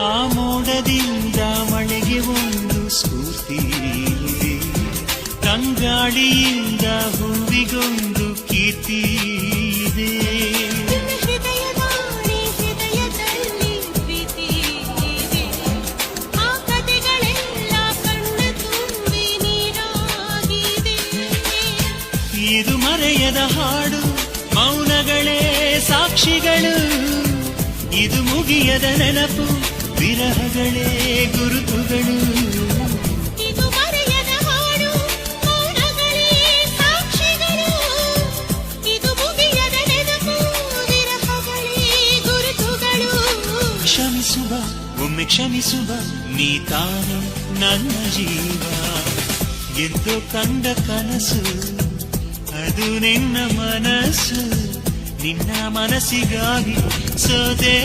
ಆ ಮೋಡದಿಂದ ಮಳೆಗೆ ಒಂದು ಸ್ಫೂರ್ತಿ ಇದೆ, ತಂಗಾಳಿಯಿಂದ ಹೂವಿಗೊಂದು ಕೀರ್ತಿ ಇದೆ. ಹೃದಯದಲ್ಲಿ ಪ್ರೀತಿ ಇದೆ, ಆ ಕಥೆಗಳೆಲ್ಲ ಕಣ್ಣ ತುಂಬಿ ನೀರಾಗಿದೆ. ಇದು ಮರೆಯದ ಹಾಡು, ಮೌನಗಳೇ ಸಾಕ್ಷಿಗಳು. ಇದು ಮುಗಿಯದ ನೆನಪು, ವಿರಹಗಳೇ ಗುರುತುಗಳು. ಇದು ಮರೆಯದ ಹಾಡು, ಮೌನಗಳೇ ಸಾಕ್ಷಿಗಳು. ಇದು ಮುಗಿಯದ ನೆನಪು, ವಿರಹಗಳೇ ಗುರುತುಗಳು. ಕ್ಷಮಿಸುವ, ಒಮ್ಮೆ ಕ್ಷಮಿಸುವ, ನೀ ತಾನೆ ನನ್ನ ಜೀವ. ಎಂದು ಕಂಡ ಕನಸು ಅದು ನಿನ್ನ ಮನಸ್ಸು, ನಿನ್ನ ಮನಸ್ಸಿಗಾಗಿ ಸೋದೆ.